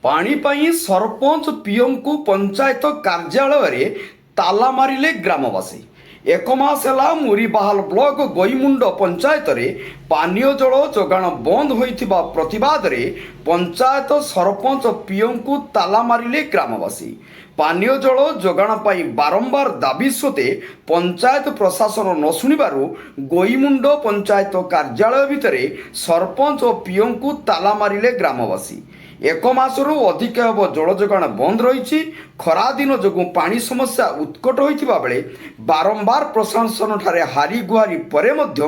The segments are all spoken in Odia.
ପାଣି ପାଇଁ ସରପଞ୍ଚ ପିଓଙ୍କୁ ପଞ୍ଚାୟତ କାର୍ଯ୍ୟାଳୟରେ ତାଲା ମାରିଲେ ଗ୍ରାମବାସୀ। ଏକ ମାସ ହେଲା ମୁରିବାହାଲ ବ୍ଲକ ଗୋଇମୁଣ୍ଡ ପଞ୍ଚାୟତରେ ପାନୀୟ ଜଳ ଯୋଗାଣ ବନ୍ଦ ହୋଇଥିବା ପ୍ରତିବାଦରେ ପଞ୍ଚାୟତ ସରପଞ୍ଚ ପିଓଙ୍କୁ ତାଲା ମାରିଲେ ଗ୍ରାମବାସୀ। ପାନୀୟ ଜଳ ଯୋଗାଣ ପାଇଁ ବାରମ୍ବାର ଦାବି ସତ୍ତ୍ୱେ ପଞ୍ଚାୟତ ପ୍ରଶାସନ ନ ଶୁଣିବାରୁ ଗୋଇମୁଣ୍ଡ ପଞ୍ଚାୟତ କାର୍ଯ୍ୟାଳୟ ଭିତରେ ସରପଞ୍ଚ ଓ ପିଓଙ୍କୁ ତାଲା ମାରିଲେ ଗ୍ରାମବାସୀ। ଏକ ମାସରୁ ଅଧିକ ହେବ ଜଳ ଯୋଗାଣ ବନ୍ଦ ରହିଛି। ଖରାଦିନ ଯୋଗୁଁ ପାଣି ସମସ୍ୟା ଉତ୍କଟ ହୋଇଥିବା ବେଳେ ବାରମ୍ବାର ପ୍ରଶାସନଠାରେ ହାରି ଗୁହାରି ପରେ ମଧ୍ୟ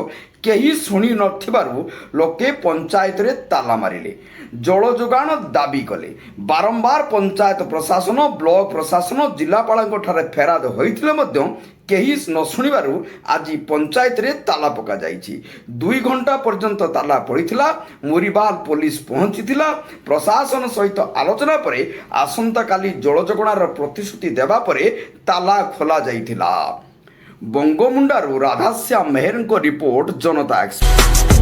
କେହି ଶୁଣି ନଥିବାରୁ ଲୋକେ ପଞ୍ଚାୟତରେ ତାଲା ମାରିଲେ, ଜଳ ଯୋଗାଣ ଦାବି କଲେ। ବାରମ୍ବାର ପଞ୍ଚାୟତ ପ୍ରଶାସନ, ବ୍ଲକ ପ୍ରଶାସନ, ଜିଲ୍ଲାପାଳଙ୍କଠାରେ ଫେରାଦ ହୋଇଥିଲେ ମଧ୍ୟ କେହି ନ ଶୁଣିବାରୁ ଆଜି ପଞ୍ଚାୟତରେ ତାଲା ପକାଯାଇଛି। 2 ଘଣ୍ଟା ପର୍ଯ୍ୟନ୍ତ ତାଲା ପଡ଼ିଥିଲା। ମୁରିବାହାଲ ପୋଲିସ ପହଞ୍ଚିଥିଲା। ପ୍ରଶାସନ ସହିତ ଆଲୋଚନା ପରେ ଆସନ୍ତାକାଲି ଜଳ ଯୋଗାଣର ପ୍ରତିଶ୍ରୁତି ଦେବା ପରେ ତାଲା ଖୋଲାଯାଇଥିଲା। ବଙ୍ଗୋମୁଣ୍ଡାରୁ ରାଧାଶ୍ୟାମ ମେହେରଙ୍କ ରିପୋର୍ଟ, ଜନତା ଏକ୍ସପ୍ରେସ୍।